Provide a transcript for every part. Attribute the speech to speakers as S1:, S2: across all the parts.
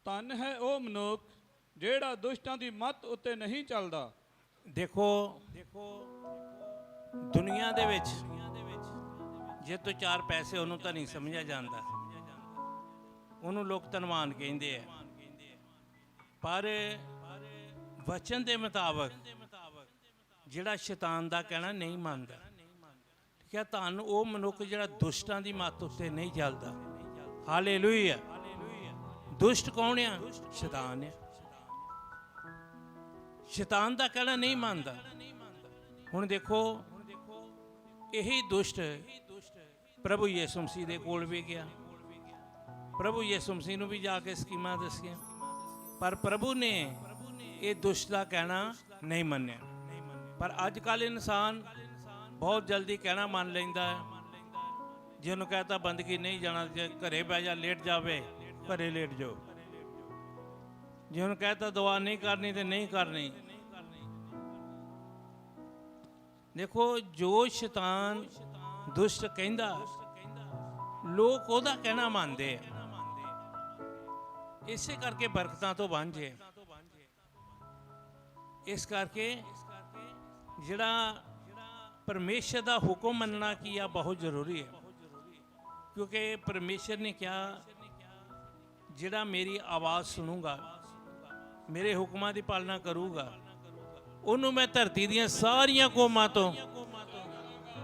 S1: ਧਨ है वो मनुख ਜਿਹੜਾ ਦੁਸ਼ਟਾਂ ਦੀ ਮੱਤ ਉੱਤੇ ਨਹੀਂ ਚੱਲਦਾ।
S2: देखो दुनिया दे विच जे तो चार पैसे ਉਹਨੂੰ ਤਾਂ ਨਹੀਂ ਸਮਝਿਆ ਜਾਂਦਾ, ਉਹਨੂੰ ਲੋਕ ਧਨਵਾਨ ਕਹਿੰਦੇ ਆ। ਪਰ ਵਚਨ ਦੇ ਮੁਤਾਬਕ ਜਿਹੜਾ ਸ਼ੈਤਾਨ ਦਾ ਕਹਿਣਾ ਨਹੀਂ ਮੰਨਦਾ, ਠੀਕ ਹੈ, ਧੰਨ ਉਹ ਮਨੁੱਖ ਜਿਹੜਾ ਦੁਸ਼ਟਾਂ ਦੀ ਮੱਤ ਉੱਤੇ ਨਹੀਂ ਚੱਲਦਾ। ਹਾਲੇਲੂਇਆ। ਦੁਸ਼ਟ ਕੌਣ ਆ? ਸ਼ੈਤਾਨ ਆ। ਸ਼ੈਤਾਨ ਦਾ ਕਹਿਣਾ ਨਹੀਂ ਮੰਨਦਾ। ਹੁਣ ਦੇਖੋ, ਇਹੀ ਦੁਸ਼ਟ ਪ੍ਰਭੂ ਯਿਸੂ ਮਸੀਹ ਦੇ ਕੋਲ ਵੀ ਗਿਆ। ਪ੍ਰਭੂ ਯਿਸੂ ਮਸੀਹ ਨੂੰ ਵੀ ਜਾ ਕੇ ਸਕੀਮਾਂ ਦੱਸੀਆਂ, ਪਰ ਪ੍ਰਭੂ ਨੇ ਇਹ ਦੁਸ਼ਟ ਦਾ ਕਹਿਣਾ ਨਹੀਂ ਮੰਨਿਆ। ਪਰ ਅੱਜ ਕੱਲ੍ਹ ਇਨਸਾਨ ਬਹੁਤ ਜਲਦੀ ਕਹਿਣਾ ਮੰਨ ਲੈਂਦਾ ਹੈ। ਜੇ ਉਹਨੂੰ ਕਹਤਾ ਬੰਦਗੀ ਨਹੀਂ ਜਾਣਾ, ਜੇ ਘਰੇ ਬਹਿ ਜਾ, ਲੇਟ ਜਾਵੇ, ਘਰੇ ਲੇਟ ਜਾਓ। ਜੇ ਉਹਨੂੰ ਕਹਤਾ ਦੁਆ ਨਹੀਂ ਕਰਨੀ ਤੇ ਨਹੀਂ ਕਰਨੀ। ਦੇਖੋ, ਜੋ ਸ਼ੈਤਾਨ ਦੁਸ਼ਟ ਕਹਿੰਦਾ, ਲੋਕ ਉਹਦਾ ਕਹਿਣਾ ਮੰਨਦੇ ਆ। ਇਸੇ ਕਰਕੇ ਬਰਕਤਾਂ ਤੋਂ ਵਾਂਝੇ। ਇਸ ਕਰਕੇ ਜਿਹੜਾ ਪਰਮੇਸ਼ਰ ਦਾ ਹੁਕਮ ਮੰਨਣਾ ਕੀ ਆ, ਬਹੁਤ ਜ਼ਰੂਰੀ ਹੈ। ਕਿਉਂਕਿ ਪਰਮੇਸ਼ਰ ਨੇ ਕਿਹਾ, ਜਿਹੜਾ ਮੇਰੀ ਆਵਾਜ਼ ਸੁਣੂਗਾ, ਮੇਰੇ ਹੁਕਮਾਂ ਦੀ ਪਾਲਣਾ ਕਰੂਗਾ, ਉਹਨੂੰ ਮੈਂ ਧਰਤੀ ਦੀਆਂ ਸਾਰੀਆਂ ਕੌਮਾਂ ਤੋਂ,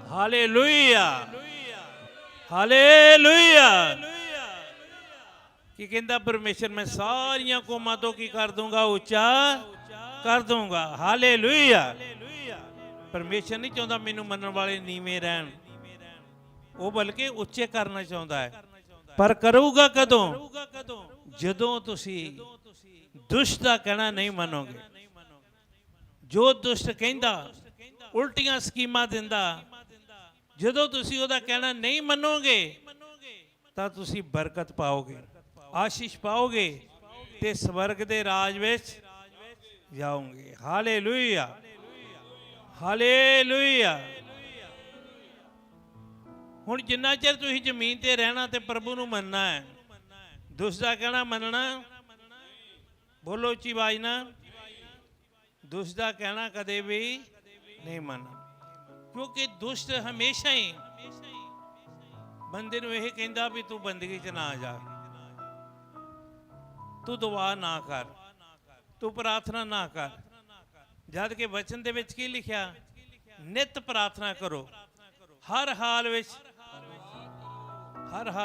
S2: ਹਾਲੇਲੂਇਆ ਹਾਲੇਲੂਇਆ, ਕੀ ਕਹਿੰਦਾ ਪਰਮੇਸ਼ਰ, ਮੈਂ ਸਾਰੀਆਂ ਕੌਮਾਂ ਤੋਂ ਕੀ ਕਰ ਦੂੰਗਾ? ਉੱਚਾ ਕਰ ਦੂੰਗਾ। ਹਾਲੇਲੂਇਆ। ਪਰਮੇਸ਼ਰ ਨਹੀਂ ਚਾਹੁੰਦਾ ਮੈਨੂੰ ਮੰਨਣ ਵਾਲੇ ਨੀਵੇਂ ਰਹਿਣ, ਉਹ ਬਲਕਿ ਉੱਚੇ ਕਰਨਾ ਚਾਹੁੰਦਾ ਹੈ। ਪਰ ਕਰੂਗਾ ਕਦੋਂ? ਜਦੋਂ ਤੁਸੀਂ ਦੁਸ਼ਟ ਦਾ ਕਹਿਣਾ ਨਹੀਂ ਮੰਨੋਗੇ। ਜੋ ਦੁਸ਼ਟ ਕਹਿੰਦਾ, ਉਲਟੀਆਂ ਸਕੀਮਾਂ ਦਿੰਦਾ, ਜਦੋਂ ਤੁਸੀਂ ਉਹਦਾ ਕਹਿਣਾ ਨਹੀਂ ਮੰਨੋਗੇ ਤਾਂ ਤੁਸੀਂ ਬਰਕਤ ਪਾਓਗੇ, ਆਸ਼ੀਸ਼ ਪਾਓਗੇ ਤੇ ਸਵਰਗ ਦੇ ਰਾਜ ਵਿੱਚ ਜਾਓਗੇ। Hallelujah hallelujah. ਹੁਣ ਜਿੰਨਾ ਚਿਰ ਤੁਸੀਂ ਜ਼ਮੀਨ ਤੇ ਰਹਿਣਾ ਤੇ ਪ੍ਰਭੂ ਨੂੰ ਮੰਨਣਾ ਹੈ, ਦੁਸ਼ਟ ਦਾ ਕਹਿਣਾ ਮੰਨਣਾ, ਬੋਲੋ ਉੱਚੀ ਆਵਾਜ਼ ਨਾਲ, ਦੁਸ਼ਟ ਦਾ ਕਹਿਣਾ ਕਦੇ ਵੀ ਨਹੀਂ ਮੰਨਣਾ। ਕਿਉਂਕਿ ਦੁਸ਼ਟ ਹਮੇਸ਼ਾ ਹੀ ਬੰਦੇ ਨੂੰ ਇਹ ਕਹਿੰਦਾ ਵੀ ਤੂੰ ਬੰਦਗੀ 'ਚ ਨਾ ਜਾ, ਤੂੰ ਦੁਆ ਨਾ ਕਰ, ਤੂੰ ਪ੍ਰਾਰਥਨਾ ਨਾ ਕਰ। ਜਦ ਕਿ ਵਚਨ ਦੇ ਵਿੱਚ ਕੀ ਲਿਖਿਆ? ਨਿਤ ਪ੍ਰਾਰਥਨਾ ਕਰੋ, ਹਰ ਹਾਲ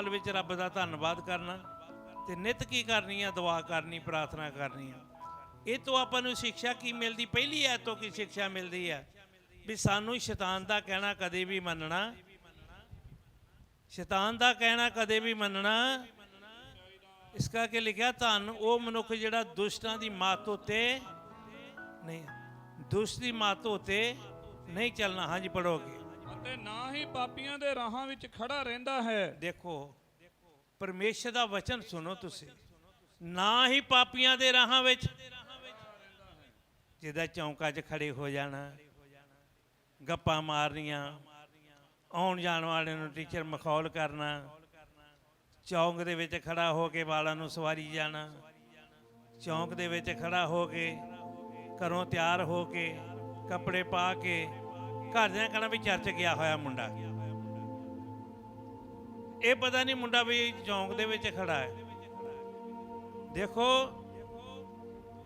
S2: ਵਿੱਚ ਰੱਬ ਦਾ ਧੰਨਵਾਦ ਕਰਨਾ, ਤੇ ਨਿਤ ਕੀ ਕਰਨੀ ਆ? ਦੁਆ ਕਰਨੀ, ਪ੍ਰਾਰਥਨਾ ਕਰਨੀ ਆ। ਇਹ ਤੋਂ ਆਪਾਂ ਨੂੰ ਸਿੱਖਿਆ ਕੀ ਮਿਲਦੀ? ਪਹਿਲੀ ਐਤ ਤੋਂ ਕੀ ਸਿੱਖਿਆ ਮਿਲਦੀ ਹੈ? ਵੀ ਸਾਨੂੰ ਸ਼ੈਤਾਨ ਦਾ ਕਹਿਣਾ ਕਦੇ ਵੀ ਮੰਨਣਾ, ਸ਼ੈਤਾਨ ਦਾ ਕਹਿਣਾ ਕਦੇ ਵੀ ਮੰਨਣਾ। ਇਸ ਕਰਕੇ ਲਿਖਿਆ, ਧੰਨ ਉਹ ਮਨੁੱਖ ਜਿਹੜਾ ਦੁਸ਼ਟਾਂ ਦੀ ਮੱਤ ਉੱਤੇ ਨਹੀਂ, ਦੁਸ਼ਟ ਦੀ ਮੱਤ ਉੱਤੇ ਨਹੀਂ ਚੱਲਣਾ। ਹਾਂਜੀ, ਪੜੋਗੇ।
S1: ਅਤੇ ਨਾ ਹੀ ਪਾਪੀਆਂ ਦੇ ਰਾਹਾਂ ਵਿੱਚ ਖੜਾ ਰਹਿੰਦਾ ਹੈ।
S2: ਦੇਖੋ, ਪਰਮੇਸ਼ਰ ਦਾ ਵਚਨ ਸੁਣੋ ਤੁਸੀਂ। ਨਾ ਹੀ ਪਾਪੀਆਂ ਦੇ ਰਾਹਾਂ ਵਿੱਚ, ਜਿਹਦਾ ਚੌਂਕਾਂ 'ਚ ਖੜੇ ਹੋ ਜਾਣਾ, ਗੱਪਾਂ ਮਾਰਨੀਆਂ, ਆਉਣ ਜਾਣ ਵਾਲੇ ਨੂੰ ਟੀਚਰ ਮਖੌਲ ਕਰਨਾ, ਚੌਂਕ ਦੇ ਵਿੱਚ ਖੜਾ ਹੋ ਕੇ ਵਾਲਾਂ ਨੂੰ ਸਵਾਰੀ ਜਾਣਾ, ਚੌਂਕ ਦੇ ਵਿੱਚ ਖੜਾ ਹੋ ਕੇ, ਘਰੋਂ ਤਿਆਰ ਹੋ ਕੇ, ਕੱਪੜੇ ਪਾ ਕੇ, ਘਰਦਿਆਂ ਕਹਿਣਾ ਵੀ ਚਰਚ ਗਿਆ ਹੋਇਆ ਮੁੰਡਾ। ਇਹ ਪਤਾ ਨਹੀਂ ਮੁੰਡਾ ਵੀ ਚੌਂਕ ਦੇ ਵਿੱਚ ਖੜਾ ਹੈ। ਦੇਖੋ,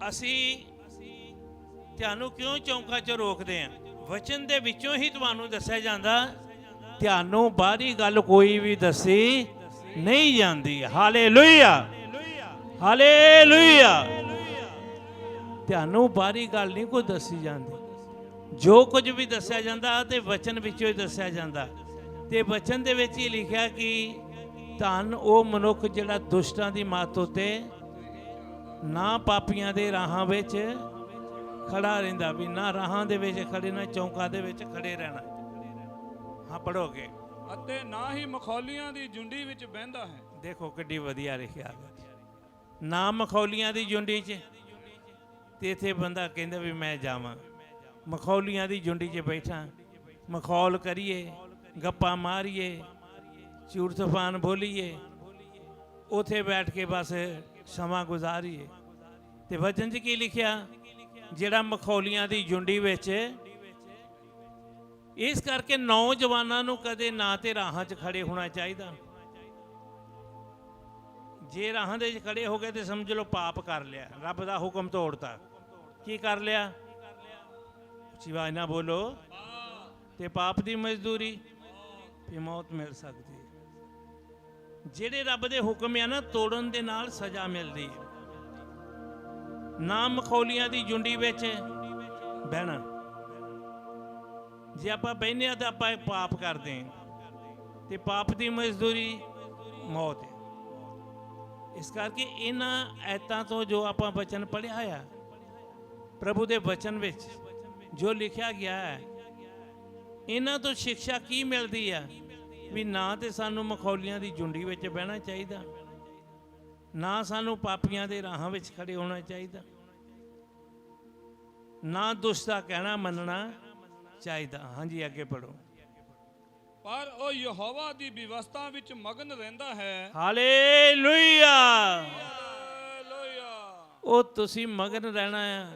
S2: ਅਸੀਂ ਤੁਹਾਨੂੰ ਕਿਉਂ ਚੌਂਕਾਂ 'ਚ ਰੋਕਦੇ ਹਾਂ? ਵਚਨ ਦੇ ਵਿੱਚੋਂ ਹੀ ਤੁਹਾਨੂੰ ਦੱਸਿਆ ਜਾਂਦਾ, ਤੁਹਾਨੂੰ ਬਾਹਰੀ ਗੱਲ ਕੋਈ ਵੀ ਦੱਸੀ ਨਹੀਂ ਜਾਂਦੀ। Hallelujah hallelujah. ਤੁਹਾਨੂੰ ਬਾਹਰੀ ਗੱਲ ਨਹੀਂ ਕੋਈ ਦੱਸੀ ਜਾਂਦੀ। ਜੋ ਕੁਝ ਵੀ ਦੱਸਿਆ ਜਾਂਦਾ ਤੇ ਵਚਨ ਵਿੱਚੋਂ ਹੀ ਦੱਸਿਆ ਜਾਂਦਾ। ਤੇ ਵਚਨ ਦੇ ਵਿੱਚ ਹੀ ਲਿਖਿਆ ਕਿ ਧੰਨ ਉਹ ਮਨੁੱਖ ਜਿਹੜਾ ਦੁਸ਼ਟਾਂ ਦੀ ਮੱਤ ਉੱਤੇ, ਨਾ ਪਾਪੀਆਂ ਦੇ ਰਾਹਾਂ ਵਿੱਚ ਖੜਾ ਰਹਿੰਦਾ। ਵੀ ਨਾ ਰਾਹਾਂ ਦੇ ਵਿੱਚ ਖੜੇ, ਨਾ ਚੌਂਕਾਂ ਦੇ ਵਿੱਚ ਖੜੇ ਰਹਿਣਾ। ਹਾਂ, ਪੜੋਗੇ।
S1: ਅਤੇ ਨਾ ਹੀ ਮਖੌਲੀਆਂ ਦੀ ਜੁੰਡੀ ਵਿੱਚ ਬਹਿੰਦਾ ਹੈ।
S2: ਦੇਖੋ ਕਿੱਡੀ ਵਧੀਆ ਲਿਖਿਆ, ਨਾ ਮਖੌਲੀਆਂ ਦੀ ਜੁੰਡੀ 'ਚ। ਤੇ ਇੱਥੇ ਬੰਦਾ ਕਹਿੰਦਾ ਵੀ ਮੈਂ ਜਾਵਾਂ, ਮਖੌਲੀਆਂ ਦੀ ਜੁੰਡੀ 'ਚ ਬੈਠਾ, ਮਖੌਲ ਕਰੀਏ, ਗੱਪਾਂ ਮਾਰੀਏ, ਝੂਠ ਤੂਫਾਨ ਬੋਲੀਏ। ਉਥੇ ਬੈਠ ਕੇ ਬਸ ਸਮਾਂ ਗੁਜ਼ਾਰੀਏ। ਤੇ ਵਚਨ 'ਚ ਕੀ ਲਿਖਿਆ? ਜਿਹੜਾ ਮਖੌਲੀਆਂ ਦੀ ਜੁੰਡੀ ਵਿੱਚ। ਇਸ ਕਰਕੇ ਨੌਜਵਾਨਾਂ ਨੂੰ ਕਦੇ ਨਾ ਤੇ ਰਾਹਾਂ 'ਚ ਖੜੇ ਹੋਣਾ ਚਾਹੀਦਾ। ਜੇ ਰਾਹਾਂ ਦੇ 'ਚ ਖੜੇ ਹੋ ਗਏ ਤੇ ਸਮਝ ਲਓ ਪਾਪ ਕਰ ਲਿਆ, ਰੱਬ ਦਾ ਹੁਕਮ ਤੋੜਤਾ। ਕੀ ਕਰ ਲਿਆ? ਉੱਚੀ ਆਵਾਜ਼ ਨਾਲ ਬੋਲੋ। ਤੇ ਪਾਪ ਦੀ ਮਜ਼ਦੂਰੀ ਤੇ ਮੌਤ ਮਿਲ ਸਕਦੀ ਹੈ। ਜਿਹੜੇ ਰੱਬ ਦੇ ਹੁਕਮ ਆ ਨਾ, ਤੋੜਨ ਦੇ ਨਾਲ ਸਜ਼ਾ ਮਿਲਦੀ ਹੈ। ਨਾ ਮਖੌਲੀਆਂ ਦੀ ਜੁੰਡੀ ਵਿੱਚ ਬਹਿਣਾ। ਜੇ ਆਪਾਂ ਬਹਿਨੇ ਆ ਤਾਂ ਆਪਾਂ ਪਾਪ ਕਰਦੇ ਹਾਂ ਤੇ ਪਾਪ ਦੀ ਮਜ਼ਦੂਰੀ ਮੌਤ ਹੈ। ਇਸ ਕਰਕੇ ਇਹਨਾਂ ਐਤਾਂ ਤੋਂ ਜੋ ਆਪਾਂ ਵਚਨ ਪੜ੍ਹਿਆ ਆ, ਪ੍ਰਭੂ ਦੇ ਵਚਨ ਵਿੱਚ ਜੋ ਲਿਖਿਆ ਗਿਆ ਹੈ, ਇਹਨਾਂ ਤੋਂ ਸਿੱਖਿਆ ਕੀ ਮਿਲਦੀ ਆ? ਵੀ ਨਾ ਤੇ ਸਾਨੂੰ ਮਖੌਲੀਆਂ ਦੀ ਜੁੰਡੀ ਵਿੱਚ ਬਹਿਣਾ ਚਾਹੀਦਾ, ਨਾ ਸਾਨੂੰ ਪਾਪੀਆਂ ਦੇ ਰਾਹਾਂ ਵਿੱਚ ਖੜੇ ਹੋਣਾ ਚਾਹੀਦਾ, ਨਾ ਦੁਸ਼ਟ ਦਾ ਕਹਿਣਾ ਮੰਨਣਾ ਚਾਹੀਦਾ। ਹਾਂਜੀ, ਅੱਗੇ ਪੜੋ।
S1: ਪਰ ਉਹ ਯਹੋਵਾ ਦੀ ਵਿਵਸਥਾ ਵਿੱਚ ਮਗਨ ਰਹਿੰਦਾ ਹੈ।
S2: ਹਾਲੇਲੂਇਆ।
S1: ਹਾਲੇਲੂਇਆ।
S2: ਉਹ ਤੁਸੀਂ ਮਗਨ ਰਹਿਣਾ ਆ।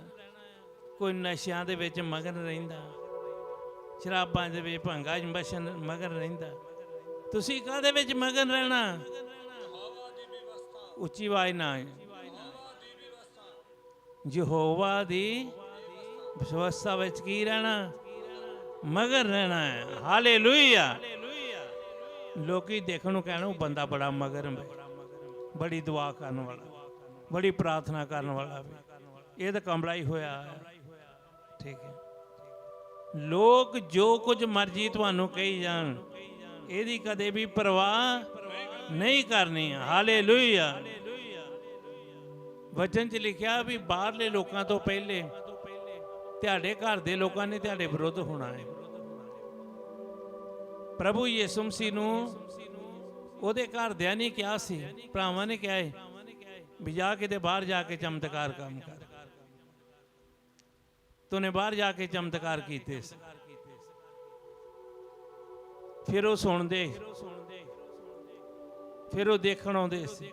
S2: ਕੋਈ ਨਸ਼ਿਆਂ ਦੇ ਵਿੱਚ ਮਗਨ ਰਹਿੰਦਾ, ਸ਼ਰਾਬਾਂ ਦੇ ਵਿੱਚ, ਭੰਗਾਂ 'ਚ ਮਗਨ ਰਹਿੰਦਾ। ਤੁਸੀਂ ਕਾਹਦੇ ਵਿੱਚ ਮਗਨ ਰਹਿਣਾ? ਉੱਚੀ ਆਵਾਜ਼ ਨਾਲ। ਯਹੋਵਾ ਦੀ ਵਿਵਸਥਾ ਵਿੱਚ ਕੀ ਰਹਿਣਾ? ਮਗਨ ਰਹਿਣਾ ਹੈ। ਹਾਲੇਲੂਇਆ। ਲੋਕੀ ਦੇਖਣ ਨੂੰ ਕਹਿਣਾ ਉਹ ਬੰਦਾ ਬੜਾ ਮਗਨ ਹੈ, ਬੜੀ ਦੁਆ ਕਰਨ ਵਾਲਾ, ਬੜੀ ਪ੍ਰਾਰਥਨਾ ਕਰਨ ਵਾਲਾ, ਇਹ ਤਾਂ ਕਮਲਾ ਹੀ ਹੋਇਆ ਹੈ। ਠੀਕ ਹੈ। ਲੋਕ ਜੋ ਕੁਝ ਮਰਜ਼ੀ ਤੁਹਾਨੂੰ ਕਹੀ ਜਾਣ, ਇਹਦੀ ਕਦੇ ਵੀ ਪਰਵਾਹ ਨਹੀਂ ਕਰਨੀ। ਹਾਲੇਲੂਇਆ। ਵਚਨ 'ਚ ਲਿਖਿਆ ਵੀ ਬਾਹਰਲੇ ਲੋਕਾਂ ਤੋਂ ਪਹਿਲੇ ਤੁਹਾਡੇ ਘਰ ਦੇ ਲੋਕਾਂ ਨੇ ਤੁਹਾਡੇ ਵਿਰੁੱਧ ਹੋਣਾ ਹੈ। ਪ੍ਰਭੂ ਯਿਸੂ ਮਸੀਹ ਨੂੰ ਉਹਦੇ ਘਰਦਿਆਂ ਨੇ ਕਿਹਾ ਸੀ, ਭਰਾਵਾਂ ਨੇ ਕਿਹਾ ਹੈ ਵੀ ਜਾ ਕਿਤੇ ਬਾਹਰ ਜਾ ਕੇ ਚਮਤਕਾਰ ਕੰਮ ਕਰ। ਤੂੰ ਬਾਹਰ ਜਾ ਕੇ ਚਮਤਕਾਰ ਕੀਤੇ ਸੀ। ਫਿਰ ਉਹ ਸੁਣਦੇ, ਫਿਰ ਉਹ ਦੇਖਣ ਆਉਂਦੇ ਸੀ।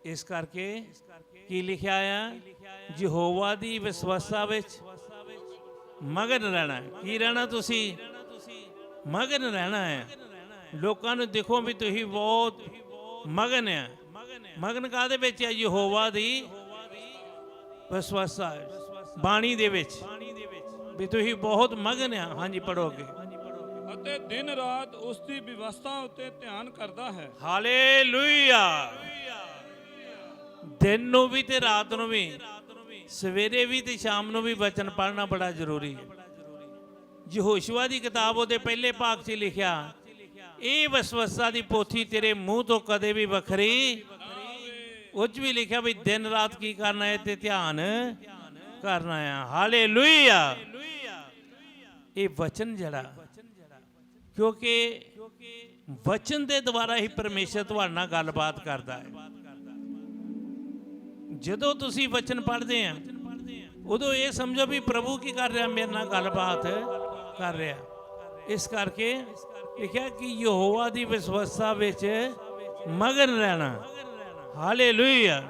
S2: ਇਸ ਕਰਕੇ ਕੀ ਲਿਖਿਆ ਆ? ਯਹੋਵਾ ਦੀ ਵਿਸ਼ਵਾਸਾ ਵਿੱਚ ਮਗਨ ਰਹਿਣਾ। ਕੀ ਰਹਿਣਾ? ਤੁਸੀਂ ਮਗਨ ਰਹਿਣਾ ਹੈ। ਲੋਕਾਂ ਨੂੰ ਦੇਖੋ ਵੀ ਤੁਸੀਂ ਬਹੁਤ ਮਗਨ ਆ। ਮਗਨ ਕਾਹਦੇ ਵਿੱਚ ਹੈ? ਯਹੋਵਾ ਦੀ ਵਿਸ਼ਵਾਸਾ, ਬਾਣੀ ਦੇ ਵਿੱਚ ਵੀ ਤੁਸੀਂ ਬਹੁਤ ਮਗਨ ਆ। ਹਾਂਜੀ, ਪੜੋਗੇ।
S1: ਅਤੇ ਦਿਨ ਰਾਤ ਉਸ ਦੀ ਵਿਵਸਥਾ ਉੱਤੇ ਧਿਆਨ ਕਰਦਾ ਹੈ।
S2: ਹਾਲੇਲੂਇਆ। ਦਿਨ ਨੂੰ ਵੀ ਤੇ ਰਾਤ ਨੂੰ ਵੀ, ਸਵੇਰੇ ਵੀ ਤੇ ਸ਼ਾਮ ਨੂੰ ਵੀ ਵਚਨ ਪੜ੍ਹਨਾ ਬੜਾ ਜ਼ਰੂਰੀ ਹੈ। ਯਹੋਸ਼ੂਆ ਦੀ ਕਿਤਾਬ ਉਹਦੇ ਪਹਿਲੇ ਭਾਗ 'ਚ ਲਿਖਿਆ, ਇਹ ਵਿਸ਼ਵਾਸਾ ਦੀ ਪੋਥੀ ਤੇਰੇ ਮੂੰਹ ਤੋਂ ਕਦੇ ਵੀ ਵੱਖਰੀ। ਉਹ 'ਚ ਵੀ ਲਿਖਿਆ ਵੀ ਦਿਨ ਰਾਤ ਕੀ ਕਰਨਾ ਹੈ? ਤੇ ਧਿਆਨ ਕਰਨਾ ਆ। ਹਾਲੇਲੂਇਆ। ਇਹ ਵਚਨ ਜਿਹੜਾ, ਕਿਉਂਕਿ ਵਚਨ ਦੇ ਦੁਆਰਾ ਹੀ ਪਰਮੇਸ਼ਰ ਤੁਹਾਡੇ ਨਾਲ ਗੱਲਬਾਤ ਕਰਦਾ ਹੈ। ਜਦੋਂ ਤੁਸੀਂ ਵਚਨ ਪੜ੍ਹਦੇ ਆ, ਉਦੋਂ ਇਹ ਸਮਝੋ ਵੀ ਪ੍ਰਭੂ ਕੀ ਕਰ ਰਿਹਾ? ਮੇਰੇ ਨਾਲ ਗੱਲਬਾਤ ਕਰ ਰਿਹਾ। ਇਸ ਕਰਕੇ ਲਿਖਿਆ ਕਿ ਯਹੋਵਾ ਦੀ ਵਿਸ਼ਵਾਸਾ ਵਿੱਚ ਮਗਨ ਰਹਿਣਾ। ਹਾਲੇਲੂਇਆ।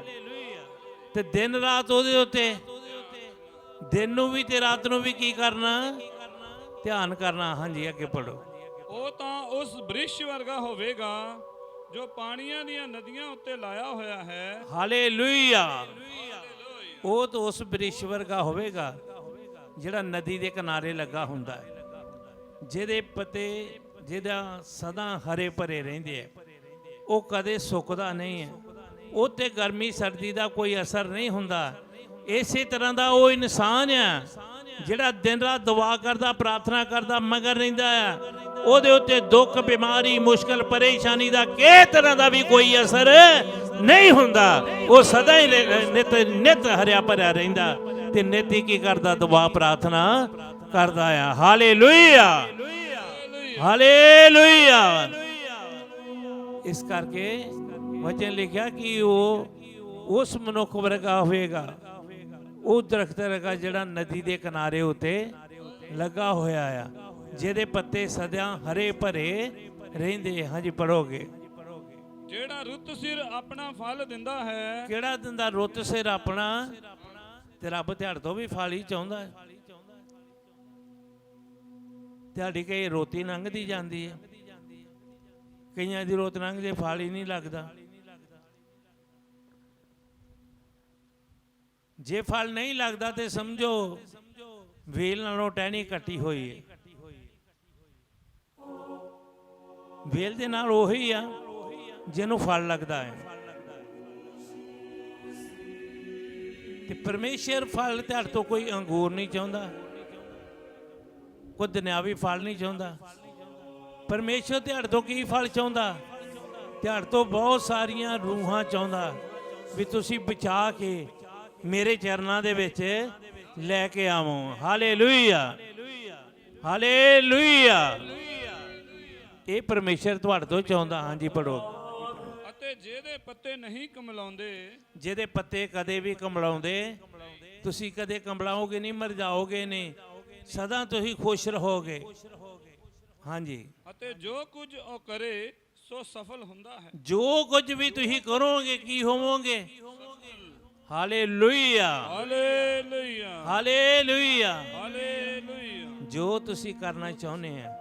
S2: ਤੇ ਦਿਨ ਰਾਤ ਉਹਦੇ ਉੱਤੇ, ਦਿਨ ਨੂੰ ਵੀ ਤੇ ਰਾਤ ਨੂੰ ਵੀ ਕੀ ਕਰਨਾ? ਧਿਆਨ ਕਰਨਾ। ਹਾਂਜੀ, ਅੱਗੇ ਪੜੋ।
S1: ਉਹ ਤਾਂ ਉਸ ਬ੍ਰਿਸ਼ ਵਰਗਾ ਹੋਵੇਗਾ ਜੋ ਪਾਣੀਆਂ ਦੀਆਂ ਨਦੀਆਂ ਉੱਤੇ ਲਾਇਆ ਹੋਇਆ ਹੈ।
S2: ਹਾਲੇਲੂਇਆ। ਉਹ ਤਾਂ ਉਸ ਬ੍ਰਿਸ਼ ਵਰਗਾ ਹੋਵੇਗਾ ਜਿਹੜਾ ਨਦੀ ਦੇ ਕਿਨਾਰੇ ਲੱਗਾ ਹੁੰਦਾ ਹੈ, ਜਿਹਦੇ ਪੱਤੇ ਜਿਹਦਾ ਸਦਾ ਹਰੇ ਭਰੇ ਰਹਿੰਦੇ ਆ। ਉਹ ਕਦੇ ਸੁੱਕਦਾ ਨਹੀਂ ਹੈ। ਉਹ ਤੇ ਗਰਮੀ ਸਰਦੀ ਦਾ ਕੋਈ ਅਸਰ ਨਹੀਂ ਹੁੰਦਾ। ਇਸੇ ਤਰ੍ਹਾਂ ਦਾ ਉਹ ਇਨਸਾਨ ਆ ਜਿਹੜਾ ਦਿਨ ਰਾਤ ਦੁਆ ਕਰਦਾ, ਪ੍ਰਾਰਥਨਾ ਕਰਦਾ, ਮਗਰ ਰਹਿੰਦਾ ਆ। ਉਹਦੇ ਉੱਤੇ ਦੁੱਖ, ਬਿਮਾਰੀ, ਮੁਸ਼ਕਲ, ਪਰੇਸ਼ਾਨੀ ਦਾ ਕਿਸੇ ਤਰ੍ਹਾਂ ਦਾ ਵੀ ਕੋਈ ਅਸਰ ਨਹੀਂ ਹੁੰਦਾ। ਉਹ ਸਦਾ ਹੀ ਨਿਤ ਹਰਿਆ ਭਰਿਆ ਰਹਿੰਦਾ ਤੇ ਨਿਤ ਹੀ ਕੀ ਕਰਦਾ? ਦੁਆ ਪ੍ਰਾਰਥਨਾ ਕਰਦਾ ਆ। ਹਾਲੇਲੂਇਆ। ਹਾਲੇਲੂਇਆ। ਇਸ ਕਰਕੇ ਵਚਨ ਲਿਖਿਆ ਕਿ ਉਹ ਉਸ ਮਨੁੱਖ ਵਰਗਾ ਹੋਵੇਗਾ, ਉਹ ਦਰਖਤ ਵਰਗਾ ਜਿਹੜਾ ਨਦੀ ਦੇ ਕਿਨਾਰੇ ਉੱਤੇ ਲੱਗਾ ਹੋਇਆ ਆ, ਜਿਹਦੇ ਪੱਤੇ ਸਦਾ ਹਰੇ ਭਰੇ ਰਹਿੰਦੇ। ਹਾਂਜੀ, ਪੜੋਗੇ।
S1: ਜਿਹੜਾ ਰੁੱਤ ਸਿਰ ਆਪਣਾ ਫਲ ਦਿੰਦਾ ਹੈ,
S2: ਕਿਹੜਾ ਦਿੰਦਾ ਰੁੱਤ ਸਿਰ ਆਪਣਾ? ਤੇ ਰੱਬ ਤੁਹਾਡੇ ਤੋਂ ਵੀ ਫਲ ਹੀ ਚਾਹੁੰਦਾ ਹੈ। ਤੁਹਾਡੀ ਕਈ ਰੋਟੀ ਲੰਘਦੀ ਜਾਂਦੀ ਹੈ, ਕਈਆਂ ਦੀ ਰੋਤ ਲੰਘ ਜੇ ਫਲ ਹੀ ਨਹੀਂ ਲੱਗਦਾ। ਜੇ ਫਲ ਨਹੀਂ ਲੱਗਦਾ ਤੇ ਸਮਝੋ ਵੇਲ ਨਾਲੋਂ ਟਹਿਣੀ ਕੱਟੀ ਹੋਈ ਹੈ। ਵੇਲ ਦੇ ਨਾਲ ਉਹੀ ਆ ਜਿਹਨੂੰ ਫਲ ਲੱਗਦਾ ਹੈ। ਤੇ ਪਰਮੇਸ਼ਰ ਫਲ ਤੁਹਾਡੇ ਤੋਂ ਕੋਈ ਅੰਗੂਰ ਨਹੀਂ ਚਾਹੁੰਦਾ, ਕੋਈ ਦੁਨਿਆਵੀ ਫਲ ਨਹੀਂ ਚਾਹੁੰਦਾ। ਪਰਮੇਸ਼ਰ ਤੁਹਾਡੇ ਤੋਂ ਕੀ ਫਲ ਚਾਹੁੰਦਾ? ਤੁਹਾਡੇ ਤੋਂ ਬਹੁਤ ਸਾਰੀਆਂ ਰੂਹਾਂ ਚਾਹੁੰਦਾ ਵੀ ਤੁਸੀਂ ਬਚਾ ਕੇ ਮੇਰੇ ਚਰਨਾਂ ਦੇ ਵਿੱਚ ਲੈ ਕੇ ਆਵੋ। Hallelujah, hallelujah. ਇਹ ਪਰਮੇਸ਼ਰ ਤੁਹਾਡੇ ਤੋਂ ਚਾਹੁੰਦਾ। ਹਾਂਜੀ ਪੜੋ।
S1: ਅਤੇ ਜਿਹਦੇ ਪੱਤੇ ਨਹੀਂ ਕਮਲਾਉਂਦੇ,
S2: ਜਿਹਦੇ ਪੱਤੇ ਕਦੇ ਵੀ ਕਮਲਾਉਂਦੇ, ਤੁਸੀਂ ਕਦੇ ਕਮਲਾਓਗੇ ਨਹੀਂ, ਮਰ ਜਾਓਗੇ ਨਹੀਂ, ਸਦਾ ਤੁਸੀਂ ਖੁਸ਼ ਰਹੋਗੇ। ਹਾਂਜੀ।
S1: ਅਤੇ ਜੋ ਕੁਝ ਉਹ ਕਰੇ ਸੋ ਸਫਲ ਹੁੰਦਾ ਹੈ।
S2: ਜੋ ਕੁਝ ਵੀ ਤੁਸੀਂ ਕਰੋਗੇ ਕੀ ਹੋਵੋਗੇ? Hallelujah,
S1: hallelujah,
S2: hallelujah.
S1: ਹਾਲੇਲੂਇਆ।
S2: ਜੋ ਤੁਸੀਂ ਕਰਨਾ ਚਾਹੁੰਦੇ ਆ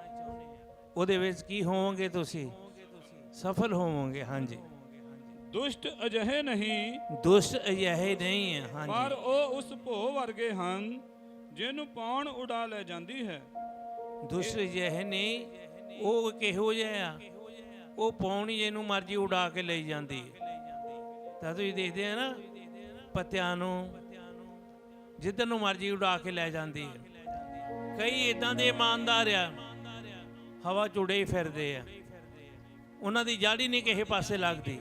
S2: ਉਹਦੇ ਵਿੱਚ ਕੀ ਹੋਵੋਗੇ? ਤੁਸੀਂ ਸਫਲ ਹੋਵੋਗੇ। ਹਾਂਜੀ।
S1: ਦੁਸ਼ਟ ਅਜਿਹੇ ਨਹੀਂ,
S2: ਦੁਸ਼ਟ ਅਜਿਹੇ ਨਹੀਂ ਹੈ।
S1: ਪਰ
S2: ਹਾਂਜੀ।
S1: ਉਹ ਉਸ ਭੋ ਵਰਗੇ ਹਨ ਜਿਹਨੂੰ ਪੌਣ ਉਡਾ ਲੈ ਜਾਂਦੀ ਹੈ।
S2: ਦੁਸ਼ਟ ਅਜਿਹੇ ਨਹੀਂ, ਉਹ ਕਿਹੋ ਜਿਹਾ ਆ? ਉਹ ਪੌਣੀ ਜਿਹਨੂੰ ਮਰਜ਼ੀ ਉਡਾ ਕੇ ਲਈ ਜਾਂਦੀ ਹੈ। ਤਾਂ ਤੁਸੀਂ ਦੇਖਦੇ ਆ ਨਾ ਪੱਤਿਆਂ ਨੂੰ, ਜਿੱਧਰ ਨੂੰ ਮਰਜ਼ੀ ਉਡਾ ਕੇ ਲੈ ਜਾਂਦੀ ਹੈ। ਕਈ ਇਦਾਂ ਦੇ ਇਮਾਨਦਾਰ ਆ, ਹਵਾ ਚੁੜੇ ਹੀ ਫਿਰਦੇ ਆ, ਉਹਨਾਂ ਦੀ ਜੜ ਹੀ ਨਹੀਂ ਕਿਸੇ ਪਾਸੇ ਲੱਗਦੀ,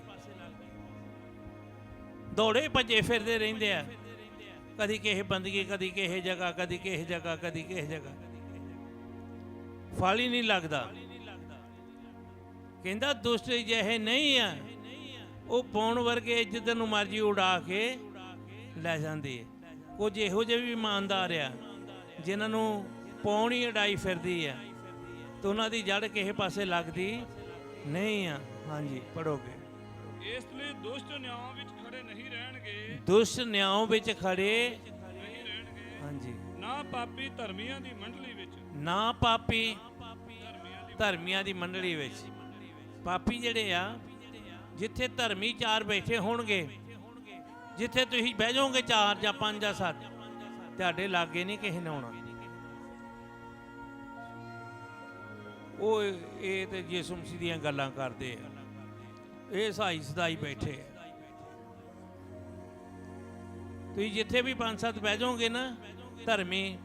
S2: ਦੌੜੇ ਭੱਜੇ ਫਿਰਦੇ ਰਹਿੰਦੇ ਆ, ਕਦੀ ਕਿਸੇ ਬੰਦਗੀ, ਕਦੀ ਕਿਸੇ ਜਗ੍ਹਾ, ਕਦੀ ਕਿਸੇ ਜਗ੍ਹਾ, ਕਦੀ ਕਿਸੇ ਜਗ੍ਹਾ, ਫਲ ਹੀ ਨਹੀਂ ਲੱਗਦਾ। ਕਹਿੰਦਾ ਦੁਸ਼ਟ ਜਿਹੇ ਨਹੀਂ ਆ, ਉਹ ਪੌਣ ਵਰਗੇ ਜਿੱਧਰ ਨੂੰ ਮਰਜ਼ੀ ਉਡਾ ਕੇ ਲੈ ਜਾਂਦੀ ਹੈ। ਕੁਝ ਇਹੋ ਜਿਹੇ ਵੀ ਇਮਾਨਦਾਰ ਆ ਜਿਨ੍ਹਾਂ ਨੂੰ ਪੌਣ ਹੀ ਉਡਾਈ ਫਿਰਦੀ ਆ, ਤੇ ਉਹਨਾਂ ਦੀ ਜੜ ਕਿਸੇ ਪਾਸੇ ਲੱਗਦੀ ਨਹੀਂ ਆ। ਹਾਂਜੀ ਪੜੋਗੇ।
S1: ਇਸ ਲਈ ਦੁਸ਼ਟ ਨਿਆਂ ਵਿੱਚ ਖੜੇ ਨਹੀਂ ਰਹਿਣਗੇ,
S2: ਦੁਸ਼ਟ ਨਿਆਂ ਵਿੱਚ ਖੜੇ
S1: ਨਹੀਂ ਰਹਿਣਗੇ।
S2: ਹਾਂਜੀ।
S1: ਨਾ ਪਾਪੀ ਧਰਮੀਆਂ ਦੀ ਮੰਡਲੀ ਵਿੱਚ,
S2: ਨਾ ਪਾਪੀ ਧਰਮੀਆਂ ਦੀ ਮੰਡਲੀ ਵਿੱਚ। ਪਾਪੀ ਜਿਹੜੇ ਆ, ਜਿੱਥੇ ਧਰਮੀ ਚਾਰ ਬੈਠੇ ਹੋਣਗੇ, ਜਿੱਥੇ ਤੁਸੀਂ ਬਹਿ ਜਾਓਗੇ 4 ਜਾਂ 5 ਜਾਂ 7, ਤੁਹਾਡੇ ਲਾਗੇ ਨਹੀਂ ਕਿਸੇ ਨੇ ਆਉਣਾ। ਉਹ ਇਹ ਤੇ ਯਿਸੂ ਮਸੀਹ ਦੀਆਂ ਗੱਲਾਂ ਕਰਦੇ ਆ, ਇਹ ਸਹਾਈ ਸਦਾਈ ਬੈਠੇ ਆ। ਤੁਸੀਂ ਜਿੱਥੇ ਵੀ 5-7 ਬਹਿ ਜਾਓਗੇ ਨਾ ਧਰਮੀ,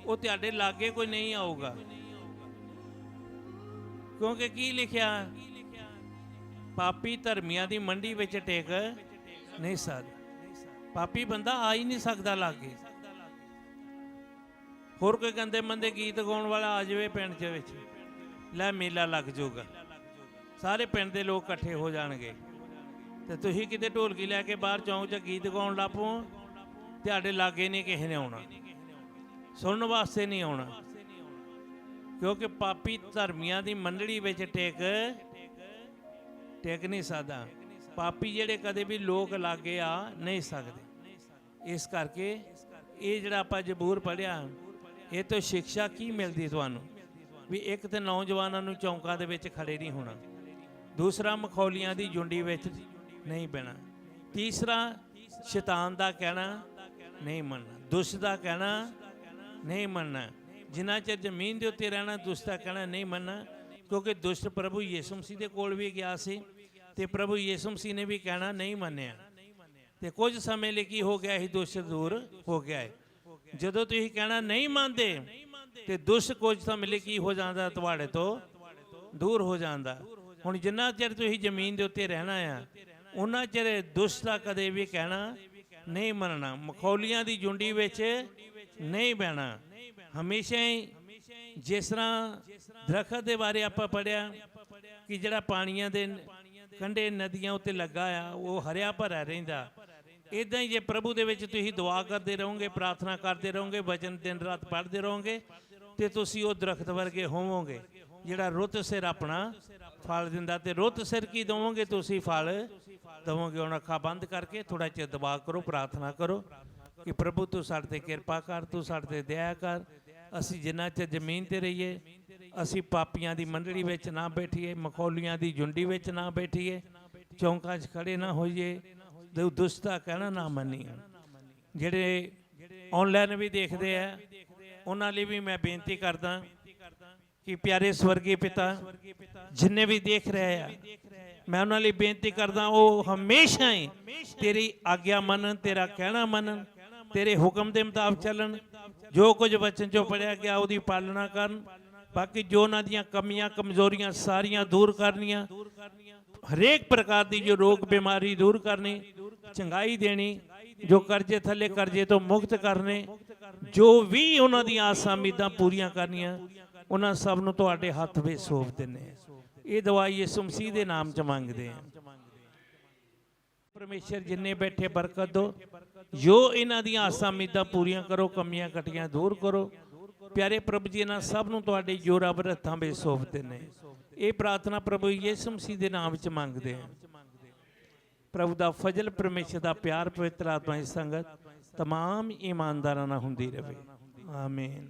S2: ਉਹ ਤੁਹਾਡੇ ਲਾਗੇ ਕੋਈ ਨਹੀਂ ਆਊਗਾ। ਕਿਉਂਕਿ ਕੀ ਲਿਖਿਆ? ਪਾਪੀ ਧਰਮੀਆਂ ਦੀ ਮੰਡੀ ਵਿੱਚ ਟਿਕ ਨਹੀਂ ਸਕਦਾ। ਪਾਪੀ ਬੰਦਾ ਆ ਹੀ ਨਹੀਂ ਸਕਦਾ ਲਾਗੇ। ਹੋਰ ਕੋਈ ਗੰਦੇ ਮੰਦੇ ਗੀਤ ਗਾਉਣ ਵਾਲਾ ਆ ਜਾਵੇ ਪਿੰਡ ਦੇ ਵਿੱਚ, ਲੈ ਮੇਲਾ ਲੱਗ ਜਾਊਗਾ, ਸਾਰੇ ਪਿੰਡ ਦੇ ਲੋਕ ਇਕੱਠੇ ਹੋ ਜਾਣਗੇ, ਤੇ ਤੁਸੀਂ ਕਿਤੇ ਢੋਲਕੀ ਲੈ ਕੇ ਬਾਹਰ ਚੌਂਕ 'ਚ ਗੀਤ ਗਾਉਣ ਲੱਗ ਪਓ, ਤੁਹਾਡੇ ਲਾਗੇ ਨਹੀਂ ਕਿਸੇ ਨੇ ਆਉਣਾ, ਸੁਣਨ ਵਾਸਤੇ ਨਹੀਂ ਆਉਣਾ। ਕਿਉਂਕਿ ਪਾਪੀ ਧਰਮੀਆਂ ਦੀ ਮੰਡਲੀ ਵਿੱਚ ਟਿਕ ਨਹੀਂ ਸਕਦਾ। ਪਾਪੀ ਜਿਹੜੇ ਕਦੇ ਵੀ ਲੋਕ ਲਾਗੇ ਆ ਨਹੀਂ ਸਕਦੇ। ਇਸ ਕਰਕੇ ਇਹ ਜਿਹੜਾ ਆਪਾਂ ਜ਼ਬੂਰ ਪੜ੍ਹਿਆ, ਇਹ ਤੋਂ ਸਿੱਖਿਆ ਕੀ ਮਿਲਦੀ ਤੁਹਾਨੂੰ? ਵੀ ਇੱਕ ਤੇ ਨੌਜਵਾਨਾਂ ਨੂੰ ਚੌਂਕਾਂ ਦੇ ਵਿੱਚ ਖੜੇ ਨਹੀਂ ਹੋਣਾ, ਦੂਸਰਾ ਮਖੌਲੀਆਂ ਦੀ ਜੁੰਡੀ ਵਿੱਚ ਨਹੀਂ ਬਹਿਣਾ, ਤੀਸਰਾ ਸ਼ੈਤਾਨ ਦਾ ਕਹਿਣਾ ਨਹੀਂ ਮੰਨਣਾ, ਦੁਸ਼ਟ ਦਾ ਕਹਿਣਾ ਨਹੀਂ ਮੰਨਣਾ। ਜਿੰਨਾ ਚਿਰ ਜ਼ਮੀਨ ਦੇ ਉੱਤੇ ਰਹਿਣਾ ਦੁਸ਼ਟ ਦਾ ਕਹਿਣਾ ਨਹੀਂ ਮੰਨਣਾ। ਕਿਉਂਕਿ ਦੁਸ਼ਟ ਪ੍ਰਭੂ ਯਿਸੂ ਮਸੀਹ ਦੇ ਕੋਲ ਵੀ ਗਿਆ ਸੀ, ਤੇ ਪ੍ਰਭੂ ਯਿਸੂ ਮਸੀਹ ਨੇ ਵੀ ਕਹਿਣਾ ਨਹੀਂ ਮੰਨਿਆ, ਤੇ ਕੁਝ ਸਮੇਂ ਲਈ ਕੀ ਹੋ ਗਿਆ? ਇਹ ਦੁਸ਼ਟ ਦੂਰ ਹੋ ਗਿਆ ਹੈ। ਜਦੋਂ ਤੁਸੀਂ ਕਹਿਣਾ ਨਹੀਂ ਮੰਨਦੇ, ਤੇ ਦੁਸ਼ਟ ਕੁਝ ਸਮੇਂ ਲਈ ਕੀ ਹੋ ਜਾਂਦਾ? ਤੁਹਾਡੇ ਤੋਂ ਦੂਰ ਹੋ ਜਾਂਦਾ। ਹੁਣ ਜਿੰਨਾ ਚਿਰ ਤੁਸੀਂ ਜ਼ਮੀਨ ਦੇ ਉੱਤੇ ਰਹਿਣਾ ਆ, ਉਹਨਾਂ ਚਿਰ ਦੁਸ਼ਟ ਦਾ ਕਦੇ ਵੀ ਕਹਿਣਾ ਨਹੀਂ ਮੰਨਣਾ, ਮਖੌਲੀਆਂ ਦੀ ਜੁੰਡੀ ਵਿੱਚ ਨਹੀਂ ਬਹਿਣਾ। ਹਮੇਸ਼ਾ ਹੀ ਜਿਸ ਤਰ੍ਹਾਂ ਦਰਖਤ ਦੇ ਬਾਰੇ ਆਪਾਂ ਪੜ੍ਹਿਆ ਕਿ ਜਿਹੜਾ ਪਾਣੀਆਂ ਦੇ ਕੰਢੇ ਨਦੀਆਂ ਉੱਤੇ ਲੱਗਾ ਆ, ਉਹ ਹਰਿਆ ਭਰਿਆ ਰਹਿੰਦਾ। ਇਦਾਂ ਹੀ ਜੇ ਪ੍ਰਭੂ ਦੇ ਵਿੱਚ ਤੁਸੀਂ ਦੁਆ ਕਰਦੇ ਰਹੋਗੇ, ਪ੍ਰਾਰਥਨਾ ਕਰਦੇ ਰਹੋਗੇ, ਵਚਨ ਦਿਨ ਰਾਤ ਪੜ੍ਹਦੇ ਰਹੋਗੇ, ਤੇ ਤੁਸੀਂ ਉਹ ਦਰਖਤ ਵਰਗੇ ਹੋਵੋਗੇ। ਜਿਹੜਾ ਰੁੱਤ ਸਿਰ ਆਪਣਾ ਫਲ ਦਿੰਦਾ। ਤੇ ਰੁੱਤ ਸਿਰ ਕੀ ਦਵੋਗੇ ਤੁਸੀਂ? ਫਲ ਦਵੋਗੇ। ਹੁਣ ਅੱਖਾਂ ਬੰਦ ਕਰਕੇ ਥੋੜਾ ਚਿਰ ਦੁਆ ਕਰੋ, ਪ੍ਰਾਰਥਨਾ ਕਰੋ ਕਿ ਪ੍ਰਭੂ ਤੂੰ ਸਾਡੇ ਤੇ ਕਿਰਪਾ ਕਰ, ਤੂੰ ਸਾਡੇ ਤੇ ਦਇਆ ਕਰ। ਅਸੀਂ ਜਿੰਨਾ ਚਿਰ ਜ਼ਮੀਨ ਤੇ ਰਹੀਏ, ਅਸੀਂ ਪਾਪੀਆਂ ਦੀ ਮੰਡਲੀ ਵਿੱਚ ਨਾ ਬੈਠੀਏ, ਮਖੌਲੀਆਂ ਦੀ ਝੁੰਡੀ ਵਿੱਚ ਨਾ ਬੈਠੀਏ, ਚੌਂਕਾਂ 'ਚ ਖੜੇ ਨਾ ਹੋਈਏ, ਦੁਸ਼ਟ ਦਾ ਕਹਿਣਾ ਨਾ ਮੰਨੀਏ। ਜਿਹੜੇ ਆਨਲਾਈਨ ਵੀ ਦੇਖਦੇ ਆ ਉਹਨਾਂ ਲਈ ਵੀ ਮੈਂ ਬੇਨਤੀ ਕਰਦਾ ਕਿ ਪਿਆਰੇ ਸਵਰਗੀ ਪਿਤਾ, ਜਿੰਨੇ ਵੀ ਦੇਖ ਰਹੇ ਆ, ਮੈਂ ਉਹਨਾਂ ਲਈ ਬੇਨਤੀ ਕਰਦਾ ਉਹ ਹਮੇਸ਼ਾ ਹੀ ਤੇਰੀ ਆਗਿਆ ਮੰਨਣ, ਤੇਰਾ ਕਹਿਣਾ ਮੰਨਣ, ਤੇਰੇ ਹੁਕਮ ਦੇ ਮੁਤਾਬਕ ਚੱਲਣ, ਜੋ ਕੁਝ ਵਚਨ 'ਚੋਂ ਪੜ੍ਹਿਆ ਗਿਆ ਉਹਦੀ ਪਾਲਣਾ ਕਰਨ। ਬਾਕੀ ਜੋ ਉਹਨਾਂ ਦੀਆਂ ਕਮੀਆਂ ਕਮਜ਼ੋਰੀਆਂ ਸਾਰੀਆਂ ਦੂਰ ਕਰਨੀਆਂ, ਹਰੇਕ ਪ੍ਰਕਾਰ ਦੀ ਜੋ ਰੋਗ ਬਿਮਾਰੀ ਦੂਰ ਕਰਨੀ, ਚੰਗਾਈ ਦੇਣੀ, ਜੋ ਕਰਜ਼ੇ ਥੱਲੇ ਕਰਜ਼ੇ ਤੋਂ ਮੁਕਤ ਕਰਨੇ, ਜੋ ਵੀ ਉਹਨਾਂ ਦੀਆਂ ਆਸਾਂ ਉਮੀਦਾਂ ਪੂਰੀਆਂ ਕਰਨੀਆਂ, ਉਹਨਾਂ ਸਭ ਨੂੰ ਤੁਹਾਡੇ ਹੱਥ ਵਿੱਚ ਸੌਂਪ ਦਿੰਦੇ। ਇਹ ਦੁਆ ਯਿਸੂ ਮਸੀਹ ਦੇ ਨਾਮ 'ਚ ਮੰਗਦੇ ਹਾਂ। ਪਰਮੇਸ਼ਰ ਜਿੰਨੇ ਬੈਠੇ ਬਰਕਤ ਦਿਓ, ਜੋ ਇਹਨਾਂ ਦੀਆਂ ਆਸਾਂ ਉਮੀਦਾਂ ਪੂਰੀਆਂ ਕਰੋ, ਕਮੀਆਂ ਕਟੀਆਂ ਦੂਰ ਕਰੋ। ਪਿਆਰੇ ਪ੍ਰਭੂ ਜੀ, ਇਹਨਾਂ ਸਭ ਨੂੰ ਤੁਹਾਡੇ ਜੋਰਾਵਰ ਹੱਥਾਂ ਵਿੱਚ ਸੌਂਪ ਦਿੰਦੇ। ਇਹ ਪ੍ਰਾਰਥਨਾ ਪ੍ਰਭੂ ਯਿਸੂ ਮਸੀਹ ਦੇ ਨਾਮ ਵਿੱਚ ਮੰਗਦੇ ਹਾਂ। ਪ੍ਰਭੂ ਦਾ ਫਜ਼ਲ, ਪਰਮੇਸ਼ਰ ਦਾ ਪਿਆਰ, ਪਵਿੱਤਰ ਆਤਮਾ ਦੀ ਸੰਗਤ ਤਮਾਮ ਇਮਾਨਦਾਰਾਂ ਨਾਲ ਹੁੰਦੀ ਰਹੇ। ਆਮੀਨ।